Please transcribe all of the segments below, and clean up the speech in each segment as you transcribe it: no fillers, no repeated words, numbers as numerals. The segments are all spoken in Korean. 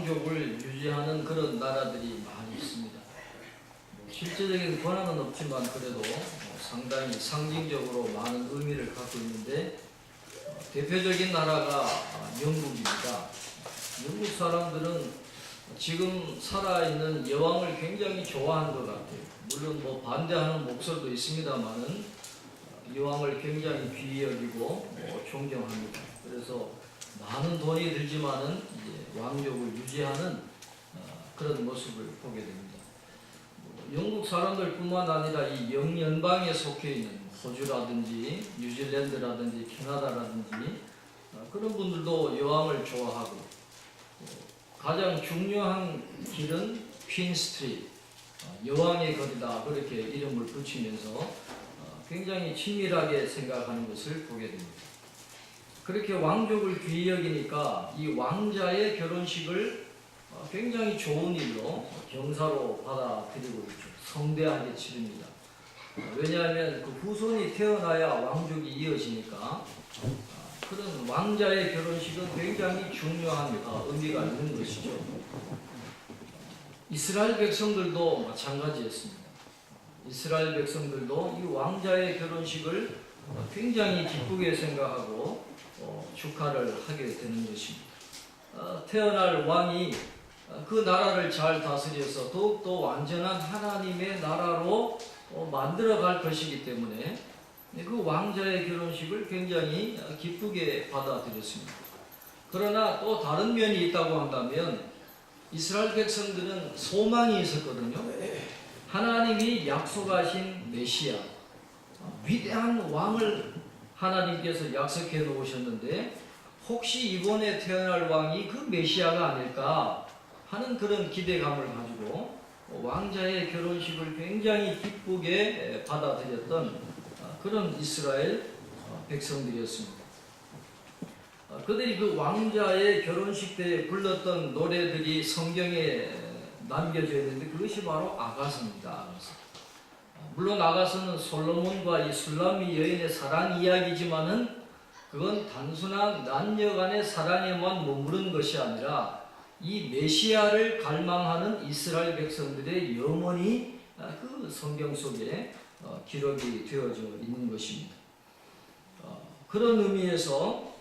왕족을 유지하는 그런 나라들이 많이 있습니다. 실제적인 권한은 없지만 그래도 상당히 상징적으로 많은 의미를 갖고 있는데 대표적인 나라가 영국입니다. 영국 사람들은 지금 살아있는 여왕을 굉장히 좋아하는 것 같아요. 물론 뭐 반대하는 목소리도 있습니다만은 여왕을 굉장히 귀히 여기고 존경합니다. 그래서 많은 돈이 들지만은 이제 왕족을 유지하는 그런 모습을 보게 됩니다. 영국 사람들뿐만 아니라 이 영연방에 속해 있는 호주라든지 뉴질랜드라든지 캐나다라든지 그런 분들도 여왕을 좋아하고 가장 중요한 길은 퀸 스트리트, 여왕의 거리다 그렇게 이름을 붙이면서 굉장히 친밀하게 생각하는 것을 보게 됩니다. 그렇게 왕족을 귀히 여기니까 이 왕자의 결혼식을 굉장히 좋은 일로 경사로 받아들이고 있죠. 성대하게 치릅니다. 왜냐하면 그 후손이 태어나야 왕족이 이어지니까 그런 왕자의 결혼식은 굉장히 중요한 의미가 있는 것이죠. 이스라엘 백성들도 마찬가지였습니다. 이스라엘 백성들도 이 왕자의 결혼식을 굉장히 기쁘게 생각하고 축하를 하게 되는 것입니다. 태어날 왕이 그 나라를 잘 다스려서 더욱더 완전한 하나님의 나라로 만들어갈 것이기 때문에 그 왕자의 결혼식을 굉장히 기쁘게 받아들였습니다. 그러나 또 다른 면이 있다고 한다면 이스라엘 백성들은 소망이 있었거든요. 하나님이 약속하신 메시아, 위대한 왕을 하나님께서 약속해 놓으셨는데 혹시 이번에 태어날 왕이 그 메시아가 아닐까 하는 그런 기대감을 가지고 왕자의 결혼식을 굉장히 기쁘게 받아들였던 그런 이스라엘 백성들이었습니다. 그들이 그 왕자의 결혼식 때 불렀던 노래들이 성경에 남겨져 있는데 그것이 바로 아가서입니다. 아가서. 물론 아가서는 솔로몬과 이 술람미 여인의 사랑 이야기지만은 그건 단순한 남녀 간의 사랑에만 머무른 것이 아니라 이 메시아를 갈망하는 이스라엘 백성들의 영혼이 그 성경 속에 기록이 되어져 있는 것입니다. 그런 의미에서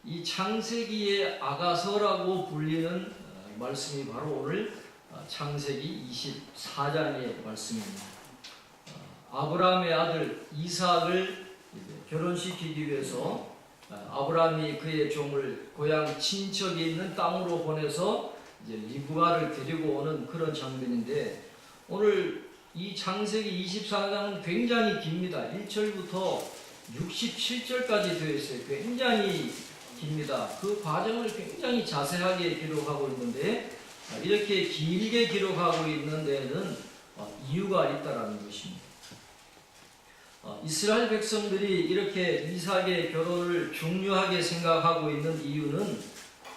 이 창세기의 아가서라고 불리는 말씀이 바로 오늘 창세기 24장의 말씀입니다. 아브라함의 아들 이삭을 결혼시키기 위해서 아브라함이 그의 종을 고향 친척이 있는 땅으로 보내서 이제 리브가를 데리고 오는 그런 장면인데 오늘 이 창세기 24장은 굉장히 깁니다. 1절부터 67절까지 되어 있어요. 굉장히 깁니다. 그 과정을 굉장히 자세하게 기록하고 있는데 이렇게 길게 기록하고 있는 데에는 이유가 있다라는 것입니다. 이스라엘 백성들이 이렇게 이삭의 결혼을 중요하게 생각하고 있는 이유는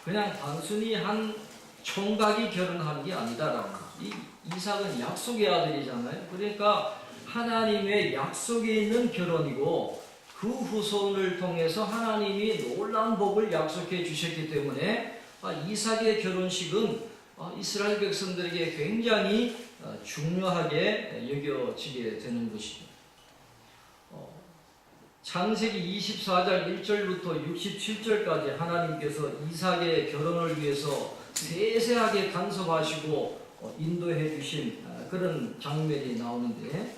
그냥 단순히 한 총각이 결혼하는 게 아니다라는 거예요. 이 이삭은 약속의 아들이잖아요. 그러니까 하나님의 약속에 있는 결혼이고 그 후손을 통해서 하나님이 놀라운 복을 약속해 주셨기 때문에 이삭의 결혼식은 이스라엘 백성들에게 굉장히 중요하게 여겨지게 되는 것이죠. 창세기 24장 1절부터 67절까지 하나님께서 이삭의 결혼을 위해서 세세하게 간섭하시고 인도해 주신 그런 장면이 나오는데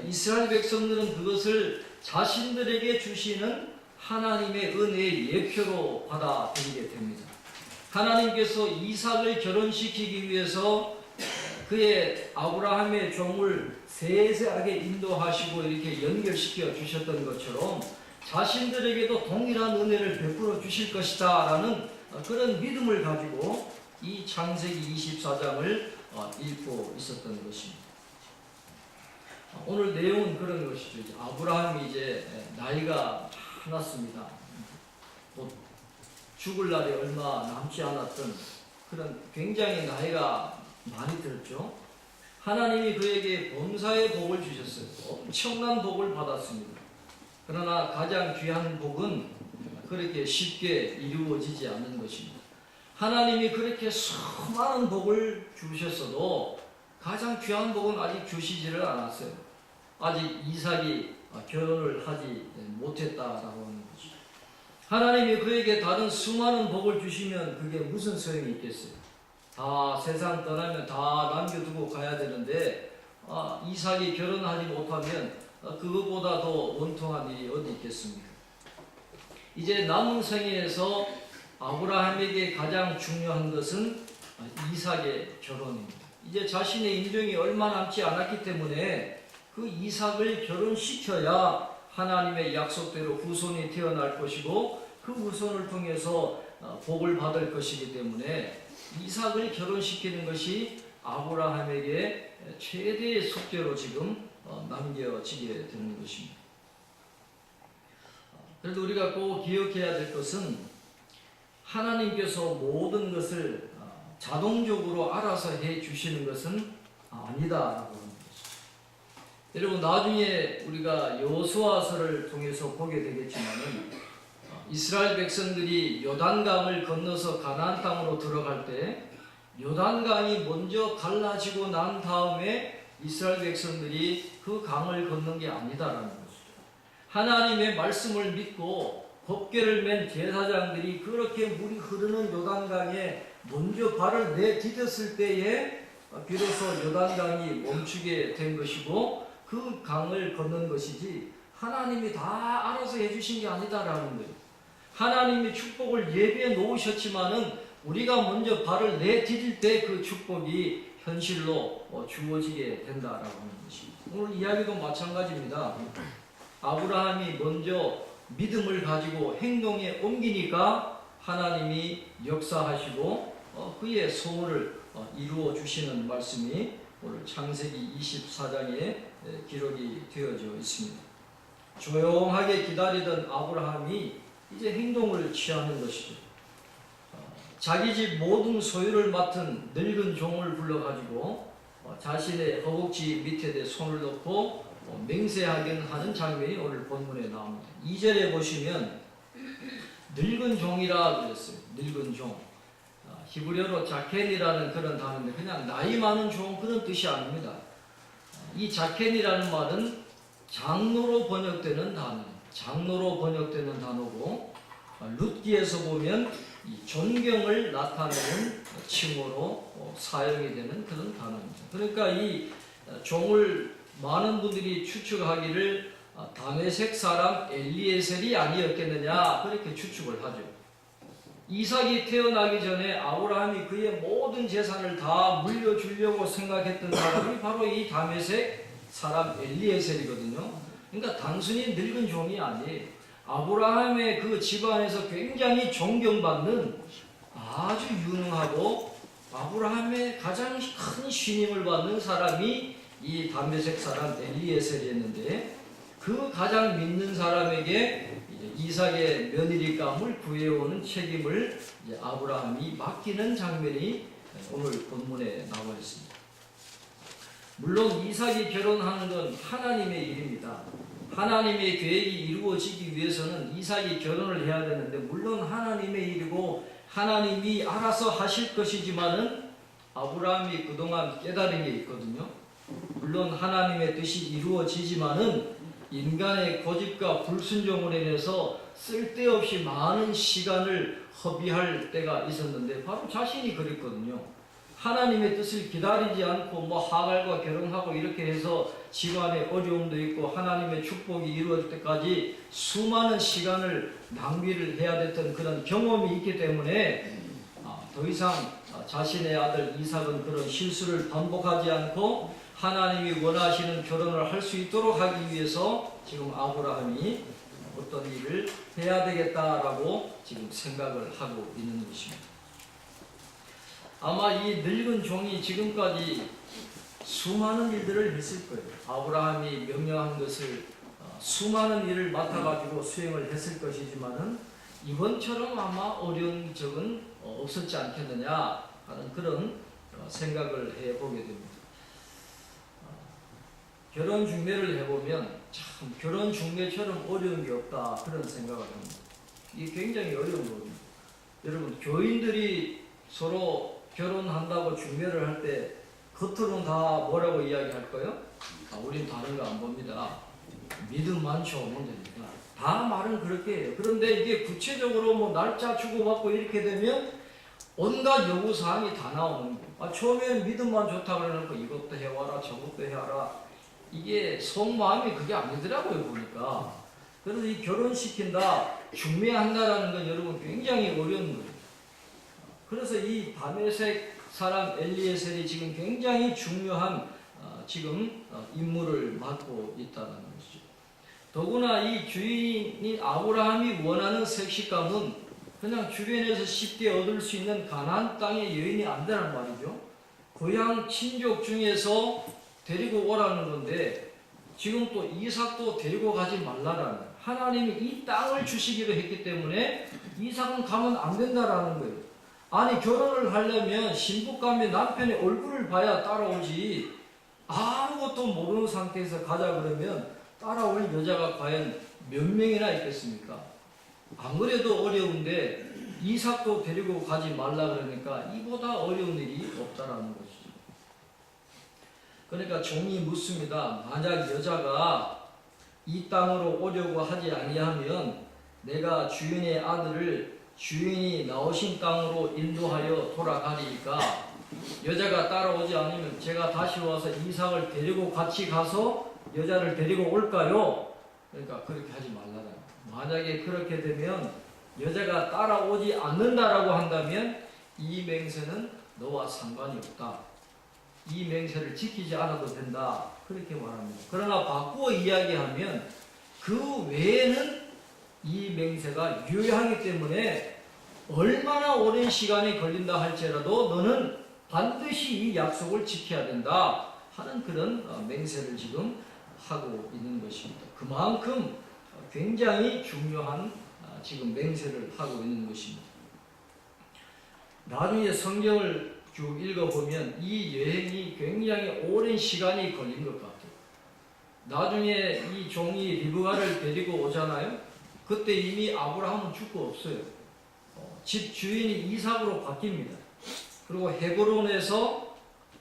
이스라엘 백성들은 그것을 자신들에게 주시는 하나님의 은혜의 예표로 받아들이게 됩니다. 하나님께서 이삭을 결혼시키기 위해서 그의 아브라함의 종을 세세하게 인도하시고 이렇게 연결시켜 주셨던 것처럼 자신들에게도 동일한 은혜를 베풀어 주실 것이다 라는 그런 믿음을 가지고 이 창세기 24장을 읽고 있었던 것입니다. 오늘 내용은 그런 것이죠. 이제 아브라함이 이제 나이가 많았습니다. 곧 죽을 날이 얼마 남지 않았던 그런 굉장히 나이가 많이 들었죠. 하나님이 그에게 범사의 복을 주셨어요. 엄청난 복을 받았습니다. 그러나 가장 귀한 복은 그렇게 쉽게 이루어지지 않는 것입니다. 하나님이 그렇게 수많은 복을 주셨어도 가장 귀한 복은 아직 주시지를 않았어요. 아직 이삭이 결혼을 하지 못했다라고 하는 거죠. 하나님이 그에게 다른 수많은 복을 주시면 그게 무슨 소용이 있겠어요? 다 세상 떠나면 다 남겨두고 가야 되는데 이삭이 결혼하지 못하면 그것보다 더 원통한 일이 어디 있겠습니까? 이제 남은 생애에서 아브라함에게 가장 중요한 것은 이삭의 결혼입니다. 이제 자신의 인생이 얼마 남지 않았기 때문에 그 이삭을 결혼시켜야 하나님의 약속대로 후손이 태어날 것이고 그 후손을 통해서 복을 받을 것이기 때문에 이삭을 결혼시키는 것이 아브라함에게 최대의 숙제로 지금 남겨지게 되는 것입니다. 그래도 우리가 꼭 기억해야 될 것은 하나님께서 모든 것을 자동적으로 알아서 해 주시는 것은 아니다라고 하는 것이죠. 여러분 나중에 우리가 여호수아서를 통해서 보게 되겠지만은 이스라엘 백성들이 요단강을 건너서 가나안 땅으로 들어갈 때 요단강이 먼저 갈라지고 난 다음에 이스라엘 백성들이 그 강을 건넌 게 아니다라는 것이죠. 하나님의 말씀을 믿고 법궤를 맨 제사장들이 그렇게 물이 흐르는 요단강에 먼저 발을 내디뎠을 때에 비로소 요단강이 멈추게 된 것이고 그 강을 건넌 것이지 하나님이 다 알아서 해주신 게 아니다라는 거예요. 하나님이 축복을 예비해 놓으셨지만은 우리가 먼저 발을 내디딜 때 그 축복이 현실로 주어지게 된다라고 하는 것입니다. 오늘 이야기도 마찬가지입니다. 아브라함이 먼저 믿음을 가지고 행동에 옮기니까 하나님이 역사하시고 그의 소원을 이루어 주시는 말씀이 오늘 창세기 24장에 기록이 되어져 있습니다. 조용하게 기다리던 아브라함이 이제 행동을 취하는 것이죠. 자기 집 모든 소유를 맡은 늙은 종을 불러가지고 자신의 허벅지 밑에 손을 넣고 맹세하게 하는 장면이 오늘 본문에 나옵니다. 2절에 보시면 늙은 종이라 그랬어요. 늙은 종. 히브리어로 자켄이라는 그런 단어인데 그냥 나이 많은 종 그런 뜻이 아닙니다. 이 자켄이라는 말은 장로로 번역되는 단어예요. 장로로 번역되는 단어고 룻기에서 보면 이 존경을 나타내는 칭호로 사용이 되는 그런 단어입니다. 그러니까 이 종을 많은 분들이 추측하기를 다메섹 사람 엘리에셀이 아니었겠느냐 그렇게 추측을 하죠. 이삭이 태어나기 전에 아브라함이 그의 모든 재산을 다 물려주려고 생각했던 사람이 바로 이 다메섹 사람 엘리에셀이거든요. 그러니까 단순히 늙은 종이 아니에요. 아브라함의 그 집안에서 굉장히 존경받는 아주 유능하고 아브라함의 가장 큰 신임을 받는 사람이 이 다메섹 사람 엘리에셀이었는데 그 가장 믿는 사람에게 이삭의 며느리감을 구해오는 책임을 이제 아브라함이 맡기는 장면이 오늘 본문에 나와 있습니다. 물론 이삭이 결혼하는 건 하나님의 일입니다. 하나님의 계획이 이루어지기 위해서는 이삭이 결혼을 해야 되는데 물론 하나님의 일이고 하나님이 알아서 하실 것이지만은 아브라함이 그동안 깨달은 게 있거든요. 물론 하나님의 뜻이 이루어지지만은 인간의 고집과 불순종으로 인해서 쓸데없이 많은 시간을 허비할 때가 있었는데 바로 자신이 그랬거든요. 하나님의 뜻을 기다리지 않고 하갈과 결혼하고 이렇게 해서 집안에 어려움도 있고 하나님의 축복이 이루어질 때까지 수많은 시간을 낭비를 해야 됐던 그런 경험이 있기 때문에 더 이상 자신의 아들 이삭은 그런 실수를 반복하지 않고 하나님이 원하시는 결혼을 할 수 있도록 하기 위해서 지금 아브라함이 어떤 일을 해야 되겠다라고 지금 생각을 하고 있는 것입니다. 아마 이 늙은 종이 지금까지 수많은 일들을 했을 거예요. 아브라함이 명령한 것을 수많은 일을 맡아가지고 수행을 했을 것이지만은 이번처럼 아마 어려운 적은 없었지 않겠느냐 하는 그런 생각을 해보게 됩니다. 결혼 중매를 해보면 참 결혼 중매처럼 어려운 게 없다 그런 생각을 합니다. 이게 굉장히 어려운 겁니다. 여러분 교인들이 서로 결혼한다고 중매를 할 때 겉으로는 다 뭐라고 이야기할까요? 우린 다른 거 안 봅니다. 믿음만 좋으면 됩니다. 다 말은 그렇게 해요. 그런데 이게 구체적으로 뭐 날짜 주고받고 이렇게 되면 온갖 요구사항이 다 나오는 거예요. 처음엔 믿음만 좋다 그래놓고 이것도 해와라 저것도 해와라. 이게 속마음이 그게 아니더라고요 보니까. 그래서 이 결혼시킨다 중매한다라는 건 여러분 굉장히 어려운 거예요. 그래서 이 다메섹 사람 엘리에셀이 지금 굉장히 중요한 지금 임무를 맡고 있다는 것이죠. 더구나 이 주인이 아브라함이 원하는 색식감은 그냥 주변에서 쉽게 얻을 수 있는 가나안 땅의 여인이 아니라는 말이죠. 고향 친족 중에서 데리고 오라는 건데 지금 또 이삭도 데리고 가지 말라라는, 하나님이 이 땅을 주시기로 했기 때문에 이삭은 가면 안 된다라는 거예요. 아니 결혼을 하려면 신부감에 남편의 얼굴을 봐야 따라오지, 아무것도 모르는 상태에서 가자 그러면 따라올 여자가 과연 몇 명이나 있겠습니까? 안 그래도 어려운데 이삭도 데리고 가지 말라 그러니까 이보다 어려운 일이 없다라는 것이죠. 그러니까 종이 묻습니다. 만약 여자가 이 땅으로 오려고 하지 아니하면 내가 주인의 아들을 주인이 나오신 땅으로 인도하여 돌아가리니까 여자가 따라오지 않으면 제가 다시 와서 이삭을 데리고 같이 가서 여자를 데리고 올까요? 그러니까 그렇게 하지 말라라. 만약에 그렇게 되면 여자가 따라오지 않는다라고 한다면 이 맹세는 너와 상관이 없다. 이 맹세를 지키지 않아도 된다. 그렇게 말합니다. 그러나 바꾸어 이야기하면 그 외에는 이 맹세가 유효하기 때문에 얼마나 오랜 시간이 걸린다 할지라도 너는 반드시 이 약속을 지켜야 된다 하는 그런 맹세를 지금 하고 있는 것입니다. 그만큼 굉장히 중요한 지금 맹세를 하고 있는 것입니다. 나중에 성경을 쭉 읽어보면 이 여행이 굉장히 오랜 시간이 걸린 것 같아요. 나중에 이 종이 리브가를 데리고 오잖아요. 그때 이미 아브라함은 죽고 없어요. 집 주인이 이삭으로 바뀝니다. 그리고 헤브론에서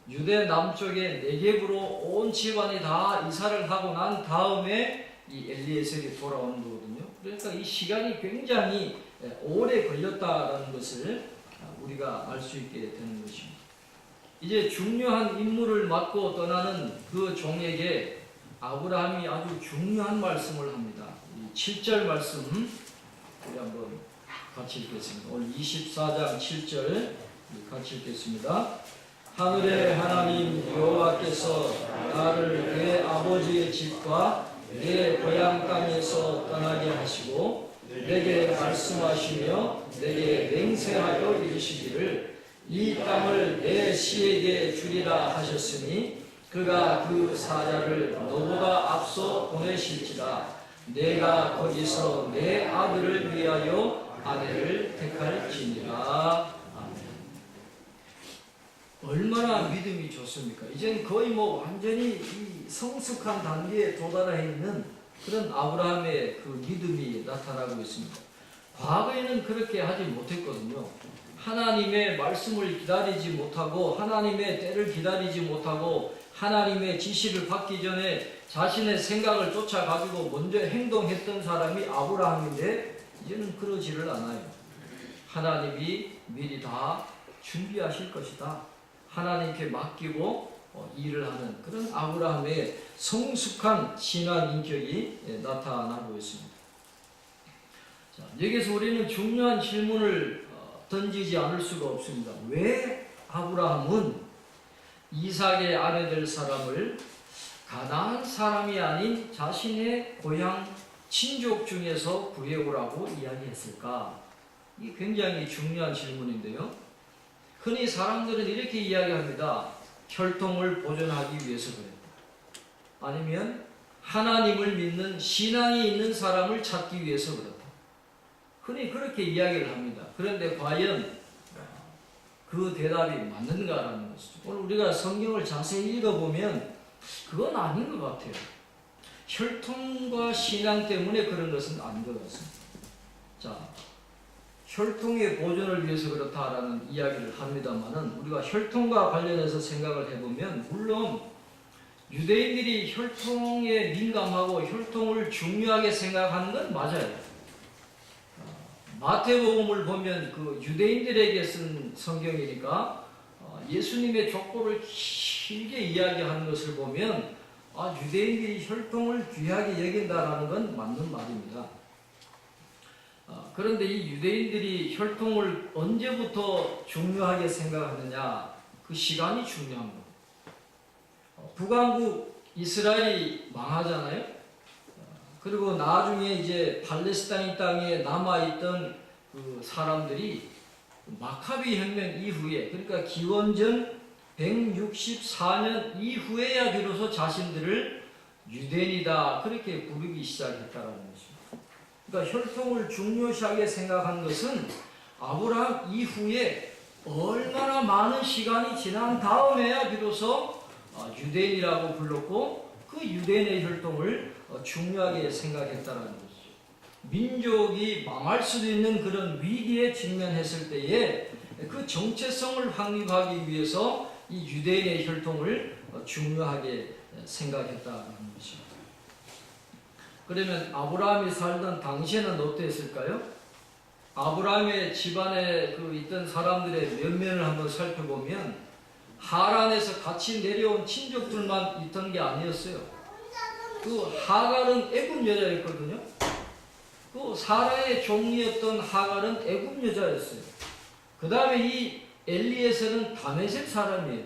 유대 남쪽의 네겝으로 온 집안이 다 이사를 하고 난 다음에 이 엘리에셀이 돌아오는 거거든요. 그러니까 이 시간이 굉장히 오래 걸렸다라는 것을 우리가 알 수 있게 되는 것입니다. 이제 중요한 임무를 맡고 떠나는 그 종에게 아브라함이 아주 중요한 말씀을 합니다. 7절 말씀 우리 한번 같이 읽겠습니다. 오늘 24장 7절 같이 읽겠습니다. 하늘의 하나님 여호와께서 나를 내 아버지의 집과 내 고향 땅에서 떠나게 하시고 내게 말씀하시며 내게 맹세하여 이르시기를 이 땅을 내 씨에게 주리라 하셨으니 그가 그 사자를 너보다 앞서 보내실지라 내가 거기서 내 아들을 위하여 아내를 택할지니라. 얼마나 믿음이 좋습니까? 이젠 거의 뭐 완전히 이 성숙한 단계에 도달해 있는 그런 아브라함의 그 믿음이 나타나고 있습니다. 과거에는 그렇게 하지 못했거든요. 하나님의 말씀을 기다리지 못하고 하나님의 때를 기다리지 못하고 하나님의 지시를 받기 전에 자신의 생각을 쫓아가지고 먼저 행동했던 사람이 아브라함인데 이제는 그러지를 않아요. 하나님이 미리 다 준비하실 것이다. 하나님께 맡기고 일을 하는 그런 아브라함의 성숙한 신앙 인격이 나타나고 있습니다. 자, 여기서 우리는 중요한 질문을 던지지 않을 수가 없습니다. 왜 아브라함은 이삭의 아내 될 사람을 가나안 사람이 아닌 자신의 고향 친족 중에서 구해오라고 이야기했을까? 이게 굉장히 중요한 질문인데요. 흔히 사람들은 이렇게 이야기합니다. 혈통을 보존하기 위해서 그랬다. 아니면 하나님을 믿는 신앙이 있는 사람을 찾기 위해서 그렇다. 흔히 그렇게 이야기를 합니다. 그런데 과연 그 대답이 맞는가라는 것이죠. 오늘 우리가 성경을 자세히 읽어보면 그건 아닌 것 같아요. 혈통과 신앙 때문에 그런 것은 아닌 것 같습니다. 자, 혈통의 보존을 위해서 그렇다라는 이야기를 합니다만은 우리가 혈통과 관련해서 생각을 해보면 물론 유대인들이 혈통에 민감하고 혈통을 중요하게 생각하는 건 맞아요. 마태복음을 보면 그 유대인들에게 쓴 성경이니까 예수님의 족보를 길게 이야기하는 것을 보면 유대인들이 혈통을 귀하게 여긴다라는 건 맞는 말입니다. 그런데 이 유대인들이 혈통을 언제부터 중요하게 생각하느냐, 그 시간이 중요한 겁니다. 북왕국 이스라엘이 망하잖아요. 그리고 나중에 이제 팔레스타인 땅에 남아있던 그 사람들이 마카비 혁명 이후에, 그러니까 기원전 164년 이후에야 비로소 자신들을 유대인이다 그렇게 부르기 시작했다라는 것입니다. 그러니까 혈통을 중요시하게 생각한 것은 아브라함 이후에 얼마나 많은 시간이 지난 다음에야 비로소 유대인이라고 불렀고 그 유대인의 혈통을 중요하게 생각했다는 것이죠. 민족이 망할 수도 있는 그런 위기에 직면했을 때에 그 정체성을 확립하기 위해서 이 유대인의 혈통을 중요하게 생각했다는 것입니다. 그러면 아브라함이 살던 당시에는 어땠을까요? 아브라함의 집안에 있던 사람들의 면면을 한번 살펴보면 하란에서 같이 내려온 친족들만 있던 게 아니었어요. 그 하갈은 애굽 여자였거든요. 그 사라의 종이었던 하갈은 애굽 여자였어요. 그 다음에 이 엘리에셀은 다메섹 사람이에요.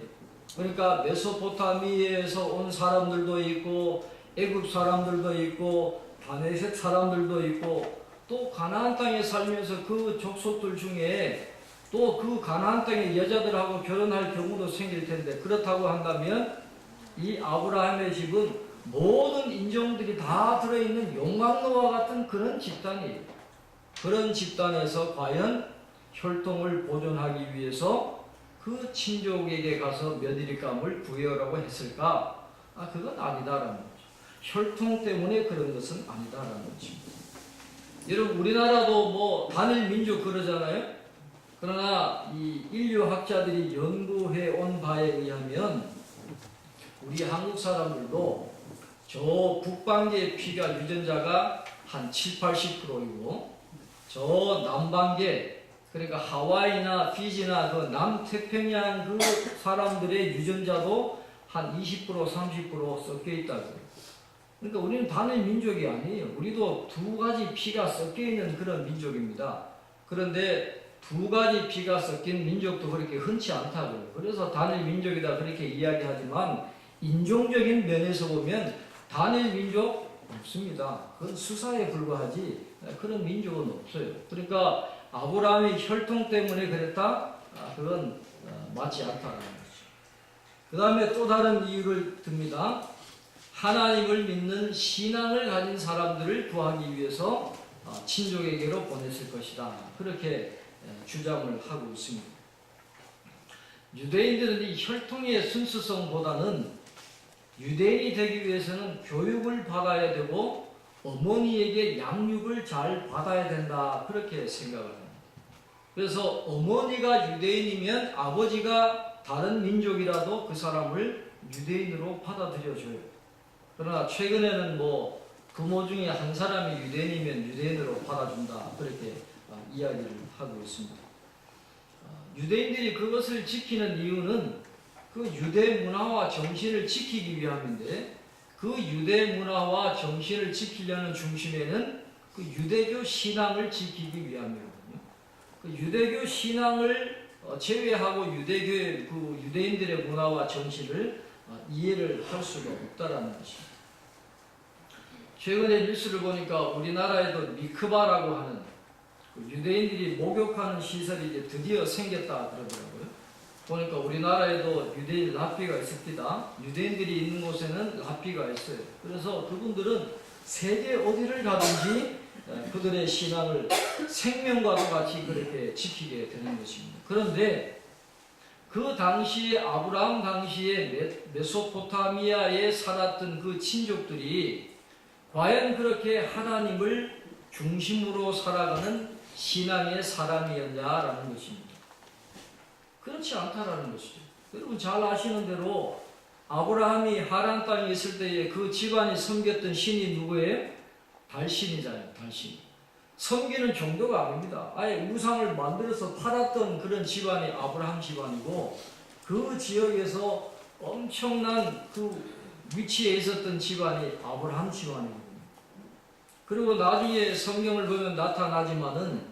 그러니까 메소포타미아에서 온 사람들도 있고 애굽 사람들도 있고 다메섹 사람들도 있고 또 가나안 땅에 살면서 그 족속들 중에 또 그 가나안 땅의 여자들하고 결혼할 경우도 생길 텐데, 그렇다고 한다면 이 아브라함의 집은 모든 인종들이 다 들어있는 용광로와 같은 그런 집단이에요. 그런 집단에서 과연 혈통을 보존하기 위해서 그 친족에게 가서 며느리감을 부여하라고 했을까? 그건 아니다라는 거죠. 혈통 때문에 그런 것은 아니다라는 거죠. 여러분, 우리나라도 단일 민족 그러잖아요. 그러나 이 인류학자들이 연구해 온 바에 의하면 우리 한국 사람들도 저 북방계 피가 유전자가 한 7, 80%이고 저 남방계, 그러니까 하와이나 피지나 그 남태평양 그 사람들의 유전자도 한 20%, 30% 섞여 있다고요. 그러니까 우리는 단일 민족이 아니에요. 우리도 두 가지 피가 섞여 있는 그런 민족입니다. 그런데 두 가지 피가 섞인 민족도 그렇게 흔치 않다고요. 그래서 단일 민족이다 그렇게 이야기하지만 인종적인 면에서 보면 단일 민족 없습니다. 그건 수사에 불과하지 그런 민족은 없어요. 그러니까 아브라함의 혈통 때문에 그랬다? 그건 맞지 않다는 거죠. 그 다음에 또 다른 이유를 듭니다. 하나님을 믿는 신앙을 가진 사람들을 구하기 위해서 친족에게로 보냈을 것이다. 그렇게 주장을 하고 있습니다. 유대인들은 이 혈통의 순수성보다는 유대인이 되기 위해서는 교육을 받아야 되고 어머니에게 양육을 잘 받아야 된다. 그렇게 생각을 합니다. 그래서 어머니가 유대인이면 아버지가 다른 민족이라도 그 사람을 유대인으로 받아들여줘요. 그러나 최근에는 부모 중에 한 사람이 유대인이면 유대인으로 받아준다. 그렇게 이야기를 하고 있습니다. 유대인들이 그것을 지키는 이유는 그 유대 문화와 정신을 지키기 위함인데, 그 유대 문화와 정신을 지키려는 중심에는 그 유대교 신앙을 지키기 위함이거든요. 그 유대교 신앙을 제외하고 유대교의 그 유대인들의 문화와 정신을 이해를 할 수가 없다라는 것입니다. 최근에 뉴스를 보니까 우리나라에도 미크바라고 하는 유대인들이 목욕하는 시설이 이제 드디어 생겼다 그러더라고요. 보니까 우리나라에도 유대인 랍비가 있습니다. 유대인들이 있는 곳에는 랍비가 있어요. 그래서 그분들은 세계 어디를 가든지 그들의 신앙을 생명과도 같이 그렇게 지키게 되는 것입니다. 그런데 그 당시에 아브라함 당시에 메소포타미아에 살았던 그 친족들이 과연 그렇게 하나님을 중심으로 살아가는 신앙의 사람이었냐라는 것입니다. 그렇지 않다라는 것이죠. 여러분 잘 아시는 대로 아브라함이 하란 땅에 있을 때에 그 집안이 섬겼던 신이 누구예요? 달신이잖아요. 달신. 섬기는 정도가 아닙니다. 아예 우상을 만들어서 팔았던 그런 집안이 아브라함 집안이고, 그 지역에서 엄청난 그 위치에 있었던 집안이 아브라함 집안이거든요. 그리고 나중에 성경을 보면 나타나지만은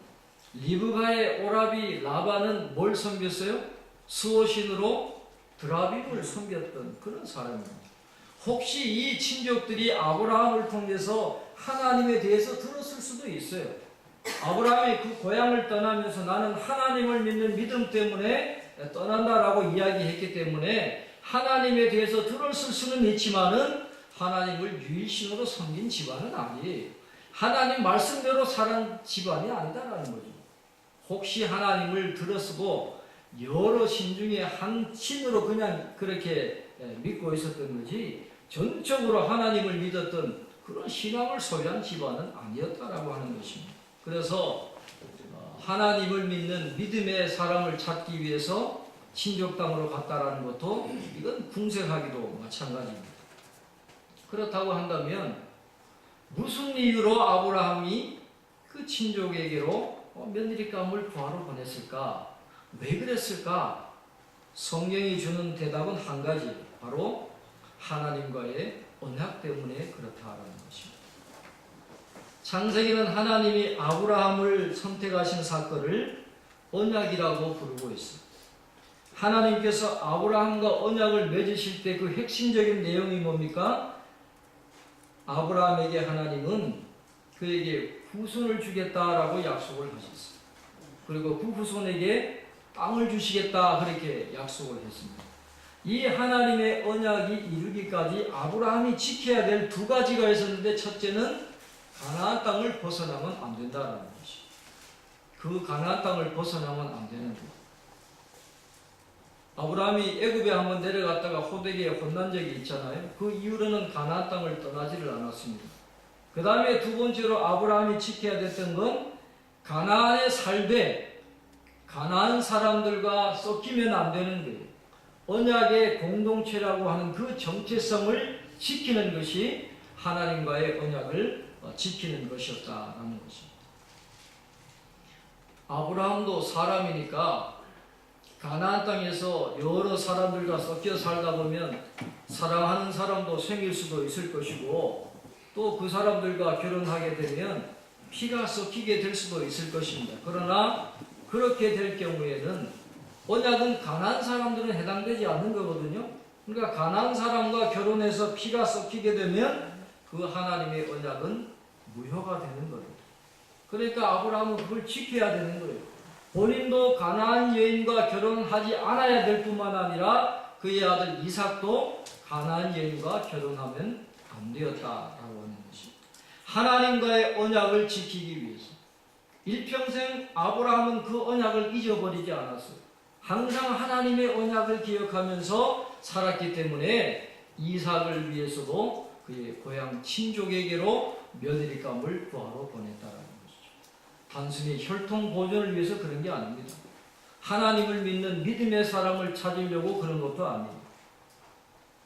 리브가의 오라비 라반은 뭘 섬겼어요? 수호신으로 드라빔을 섬겼던 그런 사람입니다. 혹시 이 친족들이 아브라함을 통해서 하나님에 대해서 들었을 수도 있어요. 아브라함이 그 고향을 떠나면서 나는 하나님을 믿는 믿음 때문에 떠난다라고 이야기했기 때문에 하나님에 대해서 들었을 수는 있지만은 하나님을 유일신으로 섬긴 집안은 아니에요. 하나님 말씀대로 살은 집안이 아니다라는 거죠. 혹시 하나님을 들었고 여러 신 중에 한 신으로 그냥 그렇게 믿고 있었던 거지, 전적으로 하나님을 믿었던 그런 신앙을 소유한 집안은 아니었다라고 하는 것입니다. 그래서 하나님을 믿는 믿음의 사람을 찾기 위해서 친족 땅으로 갔다라는 것도 이건 궁색하기도 마찬가지입니다. 그렇다고 한다면 무슨 이유로 아브라함이 그 친족에게로 며느리감을 구하러 보냈을까? 왜 그랬을까? 성경이 주는 대답은 한 가지, 바로 하나님과의 언약 때문에 그렇다라는 것입니다. 창세기는 하나님이 아브라함을 선택하신 사건을 언약이라고 부르고 있습니다. 하나님께서 아브라함과 언약을 맺으실 때 그 핵심적인 내용이 뭡니까? 아브라함에게 하나님은 그에게 후손을 주겠다라고 약속을 하셨어요. 그리고 그 후손에게 땅을 주시겠다 그렇게 약속을 했습니다. 이 하나님의 언약이 이루기까지 아브라함이 지켜야 될 두 가지가 있었는데, 첫째는 가나안 땅을 벗어나면 안 된다라는 것이. 그 가나안 땅을 벗어나면 안 되는 것. 아브라함이 애굽에 한번 내려갔다가 호되게 혼난 적이 있잖아요. 그 이후로는 가나안 땅을 떠나지를 않았습니다. 그 다음에 두 번째로 아브라함이 지켜야 됐던 건 가나안에 살되 가나안 사람들과 섞이면 안 되는 거예요. 언약의 공동체라고 하는 그 정체성을 지키는 것이 하나님과의 언약을 지키는 것이었다라는 것입니다. 아브라함도 사람이니까 가나안 땅에서 여러 사람들과 섞여 살다 보면 사랑하는 사람도 생길 수도 있을 것이고, 또 그 사람들과 결혼하게 되면 피가 섞이게 될 수도 있을 것입니다. 그러나 그렇게 될 경우에는 언약은 가나안 사람들은 해당되지 않는 거거든요. 그러니까 가나안 사람과 결혼해서 피가 섞이게 되면 그 하나님의 언약은 무효가 되는 거예요. 그러니까 아브라함은 그걸 지켜야 되는 거예요. 본인도 가나안 여인과 결혼하지 않아야 될 뿐만 아니라 그의 아들 이삭도 가나안 여인과 결혼하면 안 되었다라고 하는 것입니다. 하나님과의 언약을 지키기 위해서 일평생 아브라함은 그 언약을 잊어버리지 않았어요. 항상 하나님의 언약을 기억하면서 살았기 때문에 이삭을 위해서도 그의 고향 친족에게로 며느리감을 구하러 보냈다라는 것이죠. 단순히 혈통 보존을 위해서 그런 게 아닙니다. 하나님을 믿는 믿음의 사람을 찾으려고 그런 것도 아니에요.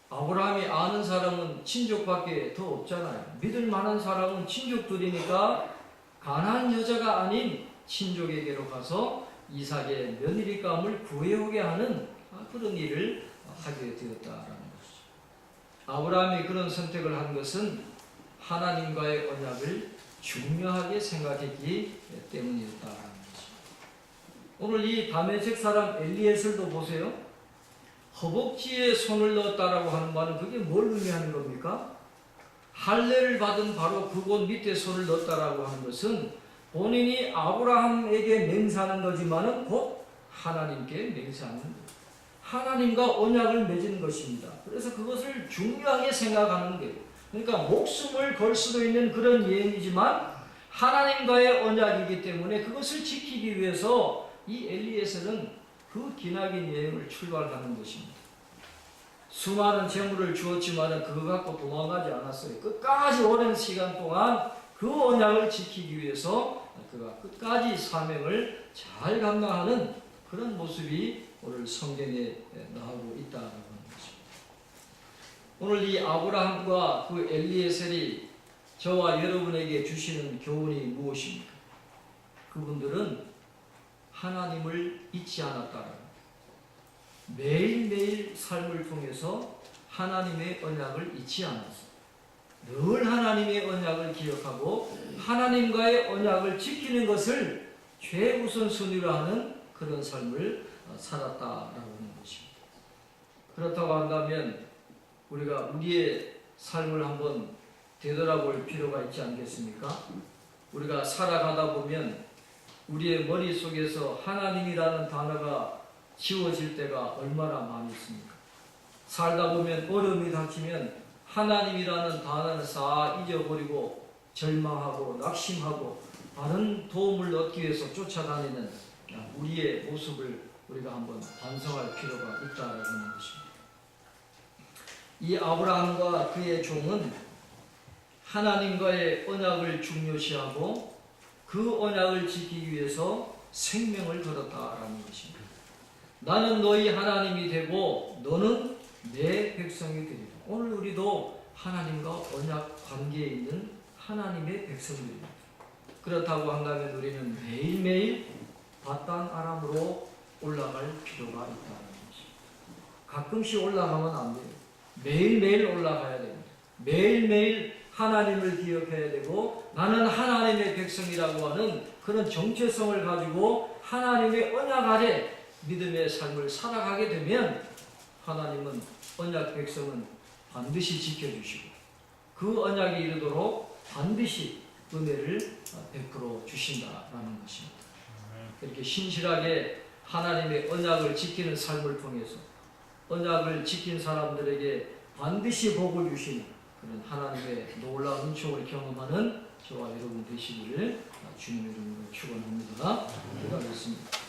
아브라함이 아는 사람은 친족밖에 더 없잖아요. 믿을 만한 사람은 친족들이니까 가나안 여자가 아닌 친족에게로 가서 이삭의 며느리감을 구해오게 하는 그런 일을 하게 되었다라는 것이죠. 아브라함이 그런 선택을 한 것은 하나님과의 언약을 중요하게 생각했기 때문이었다라는 것입니다. 오늘 이 다메섹 사람 엘리에셀도 보세요. 허벅지에 손을 넣었다라고 하는 말은 그게 뭘 의미하는 겁니까? 할례를 받은 바로 그곳 밑에 손을 넣었다라고 하는 것은 본인이 아브라함에게 맹세하는 거지만은 곧 하나님께 맹세하는 거예요. 하나님과 언약을 맺은 것입니다. 그래서 그것을 중요하게 생각하는 거예요. 그러니까 목숨을 걸 수도 있는 그런 여행이지만 하나님과의 언약이기 때문에 그것을 지키기 위해서 이 엘리에셀은 그 기나긴 여행을 출발하는 것입니다. 수많은 재물을 주었지만 그거 갖고 도망가지 않았어요. 끝까지 오랜 시간 동안 그 언약을 지키기 위해서 그가 끝까지 사명을 잘 감당하는 그런 모습이 오늘 성경에 나오고 있다는 것입니다. 오늘 이 아브라함과 그 엘리에셀이 저와 여러분에게 주시는 교훈이 무엇입니까? 그분들은 하나님을 잊지 않았다는 매일매일 삶을 통해서 하나님의 언약을 잊지 않았습니다. 늘 하나님의 언약을 기억하고 하나님과의 언약을 지키는 것을 최우선순위로 하는 그런 삶을 살았다라고 하는 것입니다. 그렇다고 한다면 우리가 우리의 삶을 한번 되돌아볼 필요가 있지 않겠습니까? 우리가 살아가다 보면 우리의 머릿속에서 하나님이라는 단어가 지워질 때가 얼마나 많이 있습니까? 살다 보면 어려움이 닥치면 하나님이라는 단어를 싹 잊어버리고 절망하고 낙심하고 다른 도움을 얻기 위해서 쫓아다니는 우리의 모습을 우리가 한번 반성할 필요가 있다는 것입니다. 이 아브라함과 그의 종은 하나님과의 언약을 중요시하고 그 언약을 지키기 위해서 생명을 걸었다라는 것입니다. 나는 너희 하나님이 되고 너는 내 백성이 되리라. 오늘 우리도 하나님과 언약 관계에 있는 하나님의 백성들입니다. 그렇다고 한다면 우리는 매일매일 바단 아람으로 올라갈 필요가 있다는 것입니다. 가끔씩 올라가면 안 돼요. 매일매일 올라가야 됩니다. 매일매일 하나님을 기억해야 되고 나는 하나님의 백성이라고 하는 그런 정체성을 가지고 하나님의 언약 아래 믿음의 삶을 살아가게 되면 하나님은 언약 백성은 반드시 지켜주시고 그 언약에 이르도록 반드시 은혜를 베풀어 주신다라는 것입니다. 이렇게 신실하게 하나님의 언약을 지키는 삶을 통해서 언약을 지킨 사람들에게 반드시 복을 주시는 그런 하나님의 놀라운 은총을 경험하는 저와 여러분 되시기를 주님의 이름으로 축원합니다. 기도하겠습니다.